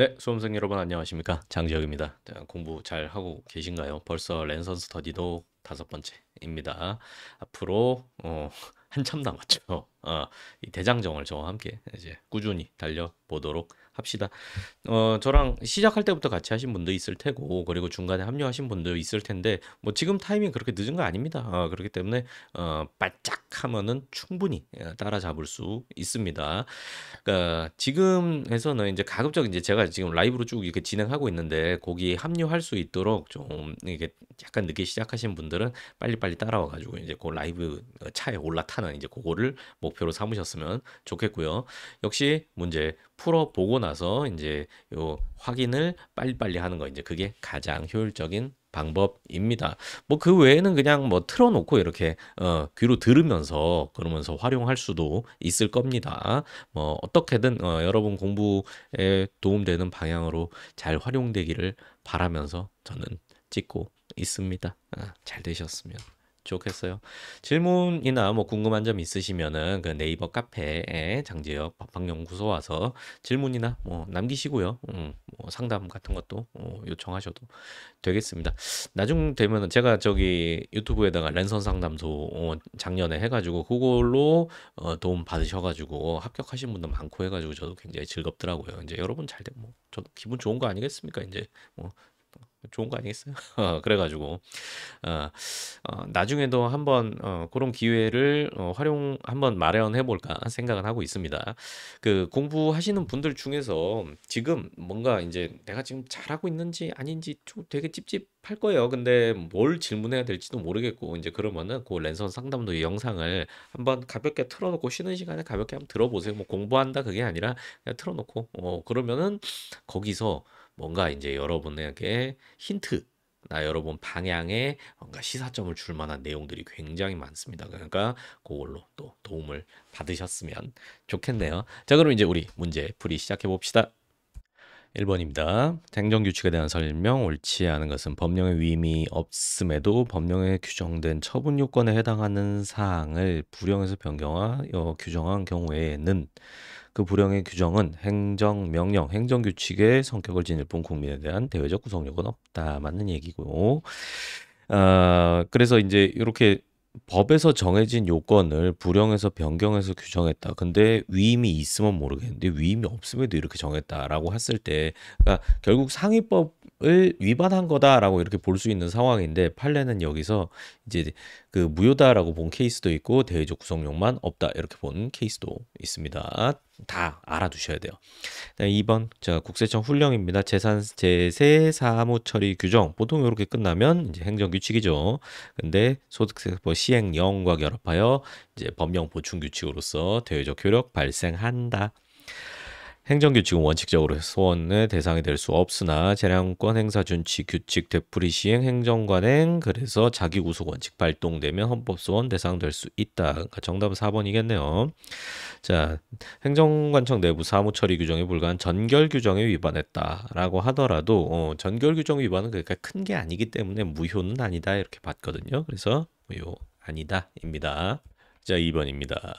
네, 수험생 여러분 안녕하십니까? 장지혁입니다. 자, 공부 잘 하고 계신가요? 벌써 랜선 스터디도 5번째입니다. 앞으로 한참 남았죠. 이 대장정을 저와 함께 이제 꾸준히 달려보도록 합시다. 저랑 시작할 때부터 같이 하신 분도 있을 테고, 그리고 중간에 합류하신 분도 있을 텐데, 뭐 지금 타이밍 그렇게 늦은 거 아닙니다. 그렇기 때문에 바짝 하면은 충분히 따라잡을 수 있습니다. 그러니까 지금에서는 이제 가급적 이제 제가 지금 라이브로 쭉 이렇게 진행하고 있는데 거기 합류할 수 있도록 좀 이게 약간 늦게 시작하신 분들은 빨리빨리 따라와 가지고 이제 그 라이브 차에 올라타는 이제 그거를 목표로 삼으셨으면 좋겠고요. 역시 문제 풀어 보고 나서 이제 요 확인을 빨리빨리 하는 거 이제 그게 가장 효율적인 방법입니다. 뭐 그 외에는 그냥 뭐 틀어놓고 이렇게 귀로 들으면서 그러면서 활용할 수도 있을 겁니다. 뭐 어떻게든 여러분 공부에 도움되는 방향으로 잘 활용되기를 바라면서 저는 찍고 있습니다. 잘 되셨으면 좋겠어요. 질문이나 뭐 궁금한 점 있으시면은 그 네이버 카페에 장지혁 법학연구소 와서 질문이나 뭐 남기시고요. 뭐 상담 같은 것도 요청하셔도 되겠습니다. 나중 되면은 제가 저기 유튜브에다가 랜선 상담소 작년에 해가지고 그걸로 도움 받으셔가지고 합격하신 분도 많고 해가지고 저도 굉장히 즐겁더라고요. 이제 여러분 잘 되면 뭐 저도 기분 좋은 거 아니겠습니까? 이제 뭐 좋은 거 아니겠어요? 그래가지고 나중에도 한번 그런 기회를 활용 한번 마련해 볼까 생각은 하고 있습니다. 그 공부하시는 분들 중에서 지금 뭔가 이제 내가 지금 잘하고 있는지 아닌지 좀 되게 찝찝할 거예요. 근데 뭘 질문해야 될지도 모르겠고 이제 그러면은 그 랜선 상담도 이 영상을 한번 가볍게 틀어놓고 쉬는 시간에 가볍게 한번 들어보세요. 뭐 공부한다 그게 아니라 그냥 틀어놓고 그러면은 거기서 뭔가 이제 여러분에게 힌트 나 여러분 방향에 뭔가 시사점을 줄 만한 내용들이 굉장히 많습니다. 그러니까 그걸로 또 도움을 받으셨으면 좋겠네요. 자, 그럼 이제 우리 문제 풀이 시작해 봅시다. 1번입니다. 행정규칙에 대한 설명. 옳지 않은 것은 법령의 위임이 없음에도 법령에 규정된 처분 요건에 해당하는 사항을 불용해서 변경하여 규정한 경우에는 그 불용의 규정은 행정명령, 행정규칙의 성격을 지닐 뿐 국민에 대한 대외적 구속력은 없다. 맞는 얘기고. 그래서 이제 이렇게 법에서 정해진 요건을 불용해서 변경해서 규정했다. 근데 위임이 있으면 모르겠는데 위임이 없음에도 이렇게 정했다라고 했을 때, 그러니까 결국 상위법을 위반한 거다라고 이렇게 볼 수 있는 상황인데 판례는 여기서 이제 그 무효다라고 본 케이스도 있고 대외적 구속력만 없다 이렇게 본 케이스도 있습니다. 다 알아두셔야 돼요. 2번 자 국세청 훈령입니다. 제세 사무 처리 규정 보통 이렇게 끝나면 이제 행정규칙이죠. 근데 소득세법 시행령과 결합하여 이제 법령 보충 규칙으로서 대외적 효력 발생한다. 행정규칙은 원칙적으로 소원의 대상이 될 수 없으나 재량권 행사 준칙 규칙 되풀이 시행 행정관행 그래서 자기구속 원칙 발동되면 헌법소원 대상될 수 있다. 그러니까 정답은 4번이겠네요. 자, 행정관청 내부 사무처리 규정에 불과한 전결 규정에 위반했다라고 하더라도 전결 규정 위반은 그러니까 큰 게 아니기 때문에 무효는 아니다 이렇게 봤거든요. 그래서 무효 아니다입니다. 자, 2번입니다.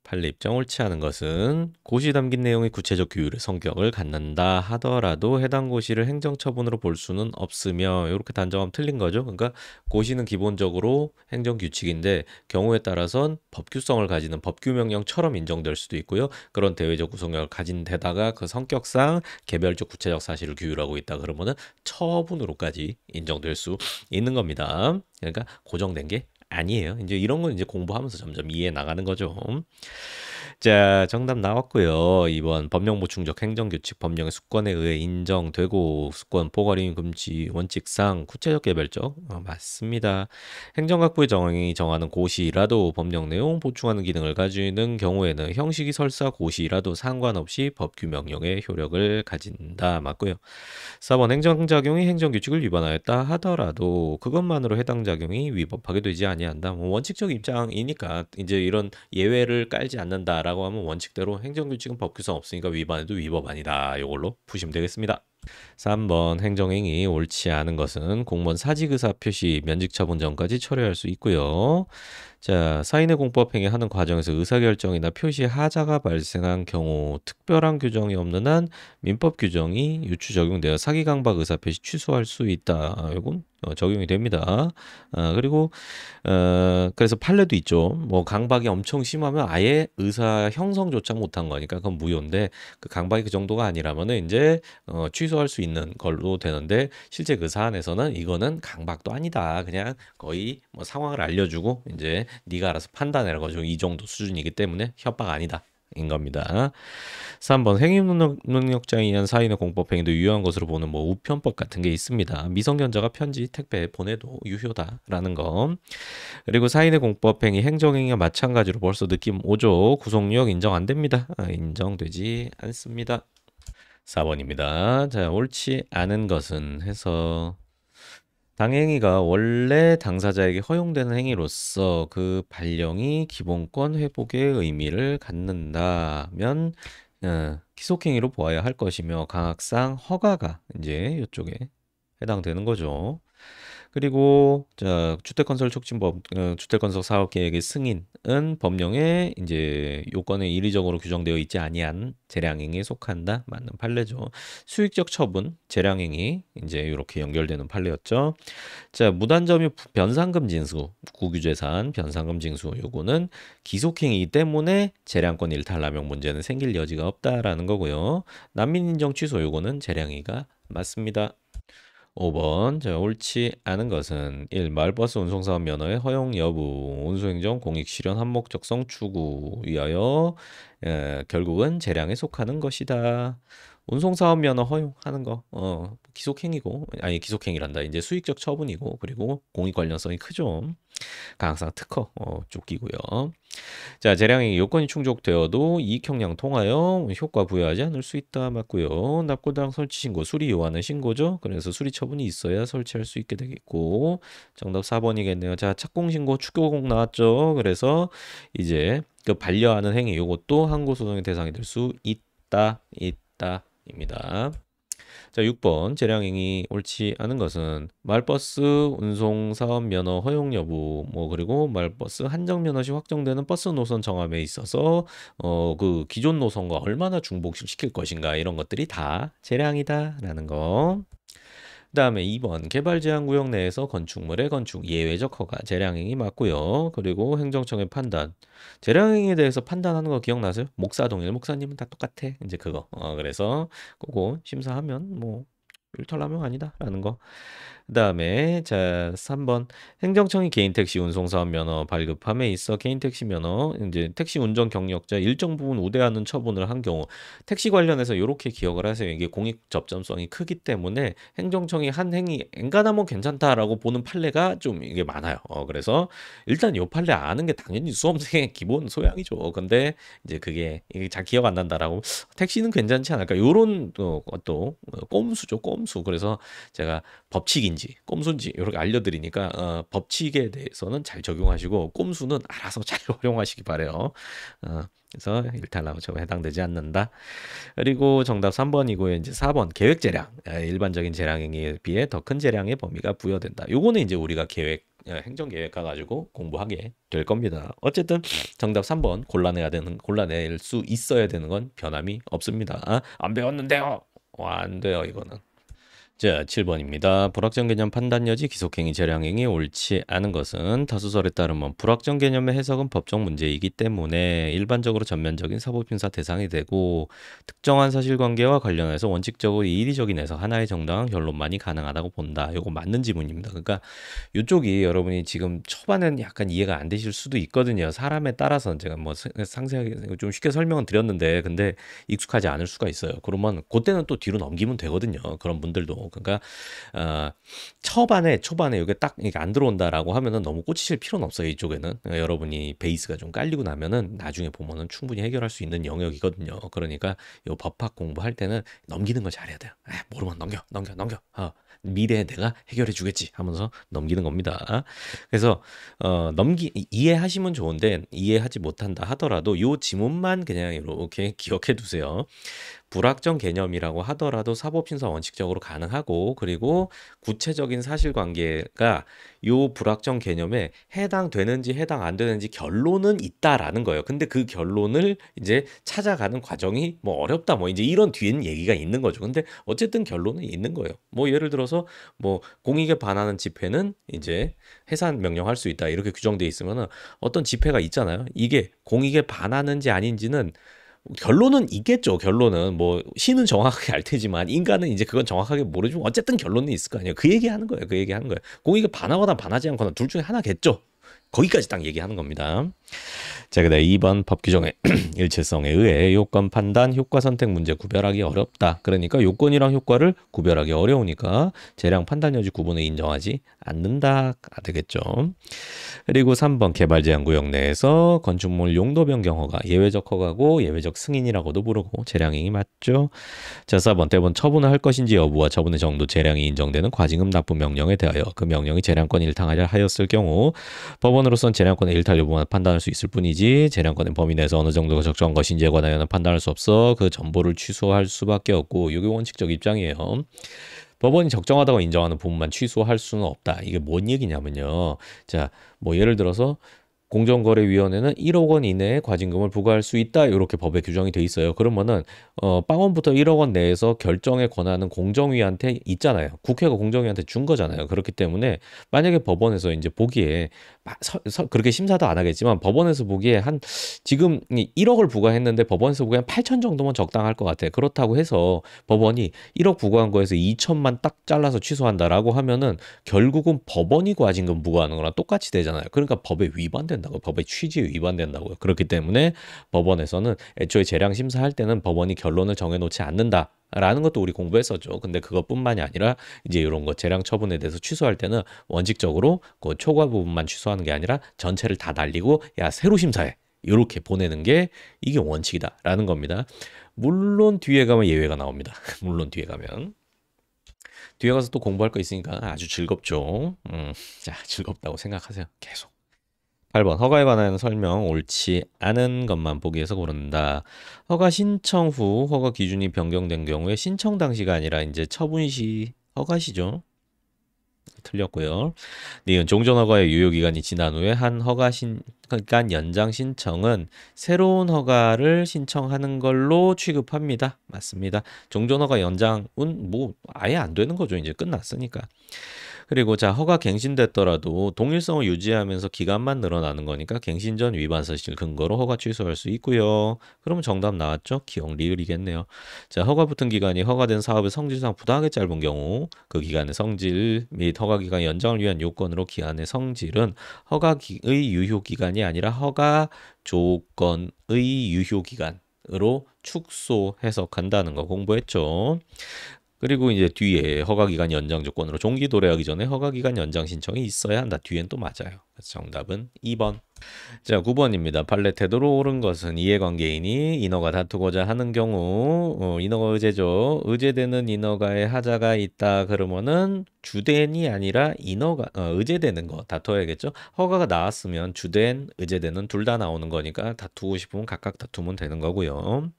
판례 입장 옳지 않은 것은 고시 담긴 내용의 구체적 규율의 성격을 갖는다 하더라도 해당 고시를 행정처분으로 볼 수는 없으며 이렇게 단정하면 틀린 거죠. 그러니까 고시는 기본적으로 행정규칙인데 경우에 따라선 법규성을 가지는 법규명령처럼 인정될 수도 있고요. 그런 대외적 구속력을 가진 데다가 그 성격상 개별적 구체적 사실을 규율하고 있다 그러면은 처분으로까지 인정될 수 있는 겁니다. 그러니까 고정된 게 아니에요. 이제 이런 건 이제 공부하면서 점점 이해해 나가는 거죠. 자, 정답 나왔고요. 2번 법령 보충적 행정규칙 법령의 수권에 의해 인정되고 수권 포괄임 금지 원칙상 구체적 개별적 맞습니다. 행정각부의 정행이 정하는 고시라도 법령 내용 보충하는 기능을 가지는 경우에는 형식이 설사 고시라도 상관없이 법규 명령의 효력을 가진다 맞고요. 4번 행정작용이 행정규칙을 위반하였다 하더라도 그것만으로 해당 작용이 위법하게 되지 아니한다. 뭐 원칙적 입장이니까 이제 이런 예외를 깔지 않는다라고 하면 원칙대로 행정규칙은 법규상 없으니까 위반해도 위법 아니다. 이걸로 푸시면 되겠습니다. 3번 행정행위 옳지 않은 것은 공무원 사직의사 표시 면직처분 전까지 철회할 수 있고요. 자, 사인의 공법 행위하는 과정에서 의사결정이나 표시 하자가 발생한 경우 특별한 규정이 없는 한 민법 규정이 유추 적용되어 사기 강박 의사 표시 취소할 수 있다. 이건 적용이 됩니다. 그리고 그래서 판례도 있죠. 뭐 강박이 엄청 심하면 아예 의사 형성조차 못한 거니까 그건 무효인데 그 강박이 그 정도가 아니라면은 이제 취소할 수 있는 걸로 되는데 실제 그 사안에서는 이거는 강박도 아니다. 그냥 거의 뭐 상황을 알려주고 이제 네가 알아서 판단해라 거죠. 이 정도 수준이기 때문에 협박 아니다. 인 겁니다. 3번 행위능력자에 의한 사인의 공법행위도 유효한 것으로 보는 뭐 우편법 같은 게 있습니다. 미성년자가 편지, 택배 보내도 유효다라는 거. 그리고 사인의 공법행위, 행정행위와 마찬가지로 벌써 느낌 오죠. 구속력 인정 안 됩니다. 인정되지 않습니다. 4번입니다. 자, 옳지 않은 것은 해서 당행위가 원래 당사자에게 허용되는 행위로서 그 발령이 기본권 회복의 의미를 갖는다면 기속행위로 보아야 할 것이며 강학상 허가가 이제 이쪽에 해당되는 거죠. 그리고 자, 주택건설 촉진법, 주택건설 사업계획의 승인은 법령에 이제 요건에 일의적으로 규정되어 있지 아니한 재량행위에 속한다. 맞는 판례죠. 수익적 처분, 재량행위 이제 이렇게 연결되는 판례였죠. 자, 무단점유 변상금 징수, 국유재산 변상금 징수 요거는 기속행위 때문에 재량권 일탈남용 문제는 생길 여지가 없다라는 거고요. 난민인정 취소 요거는 재량행위가 맞습니다. 5번 자, 옳지 않은 것은 1. 마을버스 운송사업 면허의 허용 여부 운수행정 공익실현 한목적성 추구 위하여 결국은 재량에 속하는 것이다. 운송사업 면허 허용하는 거 기속행위고 아니 기속행위란다. 이제 수익적 처분이고 그리고 공익 관련성이 크죠. 강학상 특허 쫓기고요. 자, 재량행위 요건이 충족되어도 이익형량 통하여 효과 부여하지 않을 수 있다. 맞고요. 납고당 설치 신고, 수리 요하는 신고죠. 그래서 수리 처분이 있어야 설치할 수 있게 되겠고 정답 4번이겠네요. 자, 착공 신고 축교공 나왔죠. 그래서 이제 그 반려하는 행위 요것도 항고소송의 대상이 될 수 있다입니다. 자, 6번 재량행위 옳지 않은 것은 마을버스 운송 사업 면허 허용 여부 뭐 그리고 마을버스 한정 면허 시 확정되는 버스 노선 정함에 있어서 그 기존 노선과 얼마나 중복시킬 것인가 이런 것들이 다 재량이다라는 거. 그다음에 2번 개발 제한 구역 내에서 건축물의 건축 예외적 허가 재량행위 맞고요. 그리고 행정청의 판단 재량행위에 대해서 판단하는 거 기억나세요? 목사동일 목사님은 다 똑같아. 이제 그거. 그래서 그거 심사하면 뭐 일탈남용 아니다라는 거. 그다음에 자 3번 행정청이 개인 택시 운송 사업 면허 발급함에 있어 개인 택시 면허 이제 택시 운전 경력자 일정 부분 우대하는 처분을 한 경우 택시 관련해서 이렇게 기억을 하세요. 이게 공익 접점성이 크기 때문에 행정청이 한 행위 엔간하면 괜찮다라고 보는 판례가 좀 이게 많아요. 그래서 일단 요 판례 아는 게 당연히 수험생의 기본 소양이죠. 근데 이제 그게 이게 잘 기억 안 난다라고 택시는 괜찮지 않을까? 요런 것도 꼼수죠, 꼼수. 그래서 제가 법칙인지 꼼수인지 이렇게 알려드리니까 법칙에 대해서는 잘 적용하시고 꼼수는 알아서 잘 활용하시기 바래요. 그래서 일탈남용 해당되지 않는다. 그리고 정답 3번이고요. 이제 4번 계획 재량 일반적인 재량행위에 비해 더 큰 재량의 범위가 부여된다. 요거는 이제 우리가 계획 행정계획 가가지고 공부하게 될 겁니다. 어쨌든 정답 3번 골라낼 수 있어야 되는 건 변함이 없습니다. 안 배웠는데요. 안 돼요 이거는. 자, 7번입니다. 불확정 개념 판단 여지 기속행위 재량행위 옳지 않은 것은 타수설에 따르면 불확정 개념의 해석은 법적 문제이기 때문에 일반적으로 전면적인 사법심사 대상이 되고 특정한 사실관계와 관련해서 원칙적으로 이의적인 해석 하나의 정당한 결론만이 가능하다고 본다. 이거 맞는 지문입니다. 그러니까 이쪽이 여러분이 지금 초반에는 약간 이해가 안 되실 수도 있거든요. 사람에 따라서 제가 뭐 상세하게 좀 쉽게 설명은 드렸는데 근데 익숙하지 않을 수가 있어요. 그러면 그때는 또 뒤로 넘기면 되거든요. 그런 분들도. 그러니까 초반에 이게 딱 이게 안 들어온다라고 하면은 너무 꽂히실 필요는 없어요. 이쪽에는 여러분이 베이스가 좀 깔리고 나면은 나중에 보면은 충분히 해결할 수 있는 영역이거든요. 그러니까 요 법학 공부할 때는 넘기는 거 잘해야 돼요. 모르면 넘겨. 미래에 내가 해결해 주겠지 하면서 넘기는 겁니다. 그래서 이해하시면 좋은데 이해하지 못한다 하더라도 요 지문만 그냥 이렇게 기억해 두세요. 불확정 개념이라고 하더라도 사법심사 원칙적으로 가능하고 그리고 구체적인 사실관계가 요 불확정 개념에 해당되는지 해당 안 되는지 결론은 있다라는 거예요. 근데 그 결론을 이제 찾아가는 과정이 뭐 어렵다 뭐 이제 이런 뒤엔 얘기가 있는 거죠. 근데 어쨌든 결론은 있는 거예요. 뭐 예를 들어서 뭐 공익에 반하는 집회는 이제 해산 명령할 수 있다 이렇게 규정돼 있으면은 어떤 집회가 있잖아요. 이게 공익에 반하는지 아닌지는 결론은 있겠죠. 결론은 뭐 신은 정확하게 알 테지만 인간은 이제 그건 정확하게 모르지만 어쨌든 결론은 있을 거 아니에요. 그 얘기하는 거예요. 그 얘기하는 거예요. 공익에 반하거나 반하지 않거나 둘 중에 하나겠죠. 거기까지 딱 얘기하는 겁니다. 자, 그다음 2번 법 규정의 일체성에 의해 요건 판단, 효과 선택 문제 구별하기 어렵다. 그러니까 요건이랑 효과를 구별하기 어려우니까 재량 판단 여지 구분을 인정하지 않는다가 되겠죠. 그리고 3번 개발 제한 구역 내에서 건축물 용도 변경 허가, 예외적 허가고 예외적 승인이라고도 부르고 재량행위 맞죠. 자, 4번 대본 처분을 할 것인지 여부와 처분의 정도 재량이 인정되는 과징금 납부 명령에 대하여 그 명령이 재량권 일탈하려 하였을 경우 법원으로선 재량권의 일탈 여부만 판단할 수 있을 뿐이지 재량권의 범위 내에서 어느 정도가 적정한 것인지에 관하여는 판단할 수 없어 그 전보를 취소할 수밖에 없고 이게 원칙적 입장이에요. 법원이 적정하다고 인정하는 부분만 취소할 수는 없다. 이게 뭔 얘기냐면요. 자, 뭐 예를 들어서 공정거래위원회는 1억 원 이내에 과징금을 부과할 수 있다. 이렇게 법에 규정이 돼 있어요. 그러면은 빵원부터 1억 원 내에서 결정의 권한은 공정위한테 있잖아요. 국회가 공정위한테 준 거잖아요. 그렇기 때문에 만약에 법원에서 이제 보기에 그렇게 심사도 안 하겠지만 법원에서 보기에 한 지금 1억을 부과했는데 법원에서 보기에 한 8천 정도면 적당할 것 같아. 그렇다고 해서 법원이 1억 부과한 거에서 2천만 딱 잘라서 취소한다라고 하면은 결국은 법원이 과징금 부과하는 거랑 똑같이 되잖아요. 그러니까 법에 위반된다고, 법의 취지에 위반된다고요. 그렇기 때문에 법원에서는 애초에 재량 심사할 때는 법원이 결론을 정해놓지 않는다. 라는 것도 우리 공부했었죠. 근데 그것뿐만이 아니라 이제 이런 거 재량 처분에 대해서 취소할 때는 원칙적으로 그 초과 부분만 취소하는 게 아니라 전체를 다 날리고 야 새로 심사해 이렇게 보내는 게 이게 원칙이다라는 겁니다. 물론 뒤에 가면 예외가 나옵니다. 물론 뒤에 가면 뒤에 가서 또 공부할 거 있으니까 아주 즐겁죠. 자, 즐겁다고 생각하세요. 계속. 8번 허가에 관한 설명 옳지 않은 것만 보기 위해서 고른다. 허가 신청 후 허가 기준이 변경된 경우에 신청 당시가 아니라 이제 처분 시 허가 시죠. 틀렸고요. 니은 종전 허가의 유효 기간이 지난 후에 한 허가 기간 연장 신청은 새로운 허가를 신청하는 걸로 취급합니다. 맞습니다. 종전 허가 연장은 뭐 아예 안 되는 거죠. 이제 끝났으니까. 그리고 자 허가 갱신됐더라도 동일성을 유지하면서 기간만 늘어나는 거니까 갱신 전 위반 사실 근거로 허가 취소할 수 있고요. 그러면 정답 나왔죠? 기억 리을이겠네요. 자 허가 붙은 기간이 허가된 사업의 성질상 부당하게 짧은 경우 그 기간의 성질 및 허가 기간 연장을 위한 요건으로 기한의 성질은 허가의 유효 기간이 아니라 허가 조건의 유효 기간으로 축소 해석한다는 거 공부했죠. 그리고 이제 뒤에 허가기간 연장 조건으로 종기 도래하기 전에 허가기간 연장 신청이 있어야 한다. 뒤엔 또 맞아요. 그래서 정답은 2번. 자, 9번입니다. 판례 태도로 옳은 것은 이해관계인이 인허가 다투고자 하는 경우 인허가 의제죠. 의제되는 인허가에 하자가 있다 그러면은 주된이 아니라 인허가 의제되는 거 다퉈야겠죠. 허가가 나왔으면 주된, 의제되는 둘 다 나오는 거니까 다투고 싶으면 각각 다투면 되는 거고요.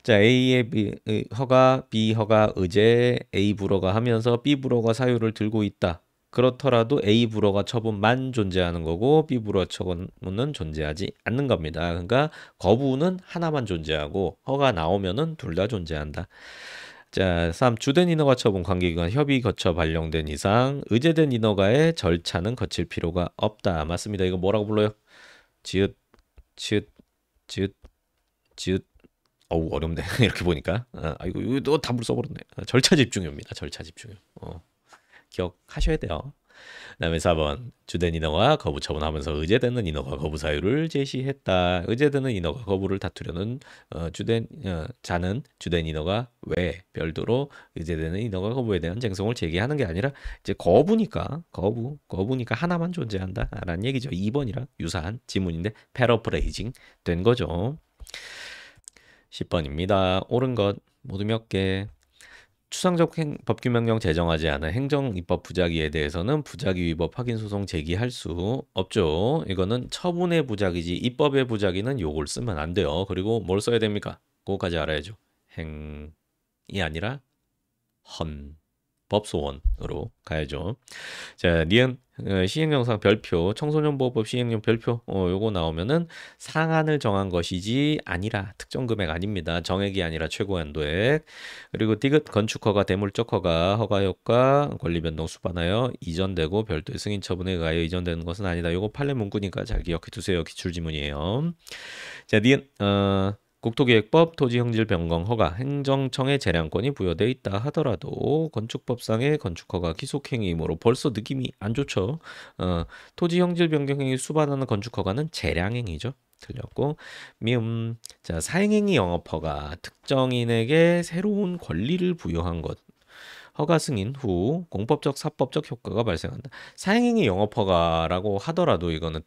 자, A의 허가, B 허가, 의제, A 불허가 하면서 B 불허가 사유를 들고 있다. 그렇더라도 A 불허가 처분만 존재하는 거고 B 불허 처분은 존재하지 않는 겁니다. 그러니까 거부는 하나만 존재하고 허가 나오면은 둘 다 존재한다. 자, 3. 주된 인허가 처분 관계기관 협의 거쳐 발령된 이상 의제된 인허가의 절차는 거칠 필요가 없다. 맞습니다. 이거 뭐라고 불러요? 지읒, 치읒, 지읒, 지읒. 어우 어렵네. 이렇게 보니까 이거 또 답을 써버렸네. 절차 집중입니다. 절차 집중. 기억하셔야 돼요. 그다음에 4번 주된 인허가 거부 처분하면서 의제되는 인허가 거부 사유를 제시했다. 의제되는 인허가 거부를 다투려는 자는 주된 인허가 외 별도로 의제되는 인허가 거부에 대한 쟁송을 제기하는 게 아니라 이제 거부니까 하나만 존재한다라는 얘기죠. 2번이랑 유사한 지문인데 패러프레이징 된 거죠. 10번입니다. 옳은 것 모두 몇 개. 추상적 법규명령 제정하지 않은 행정입법 부작위에 대해서는 부작위 위법 확인 소송 제기할 수 없죠. 이거는 처분의 부작위지 입법의 부작위는 요걸 쓰면 안 돼요. 그리고 뭘 써야 됩니까? 그거까지 알아야죠. 행이 아니라 헌 법소원으로 가야죠. 자, 니은 시행령상 별표 청소년보호법 시행령 별표 요거 나오면은 상한을 정한 것이지 아니라 특정 금액 아닙니다. 정액이 아니라 최고 한도액. 그리고 디귿 건축허가 대물적 허가 허가 효과 권리 변동 수반하여 이전되고 별도의 승인 처분에 의하여 이전되는 것은 아니다. 요거 판례 문구니까 잘 기억해 두세요. 기출 지문이에요. 자, 니은 국토기획법 토지형질 변경 허가 행정청의 재량권이 부여돼 있다 하더라도 건축법상의 건축허가 기속행위이므로 벌써 느낌이 안 좋죠. 토지형질 변경행위 수반하는 건축허가는 재량행위죠. 틀렸고 자, 사행행위 영업허가 특정인에게 새로운 권리를 부여한 것 허가 승인 후 공법적 사법적 효과가 발생한다. 사행행위 영업허가라고 하더라도 이거는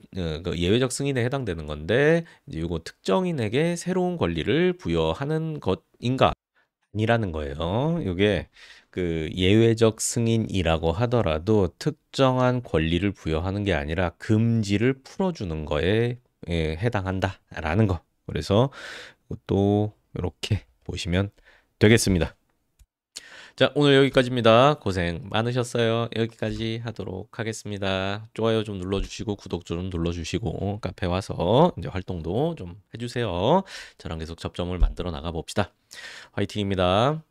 그 예외적 승인에 해당되는 건데 이제 이거 특정인에게 새로운 권리를 부여하는 것인가 아니라는 거예요. 이게 그 예외적 승인이라고 하더라도 특정한 권리를 부여하는 게 아니라 금지를 풀어주는 거에 해당한다라는 거. 그래서 또 이렇게 보시면 되겠습니다. 자, 오늘 여기까지입니다. 고생 많으셨어요. 여기까지 하도록 하겠습니다. 좋아요 좀 눌러주시고 구독 좀 눌러주시고 카페 와서 이제 활동도 좀 해주세요. 저랑 계속 접점을 만들어 나가 봅시다. 화이팅입니다.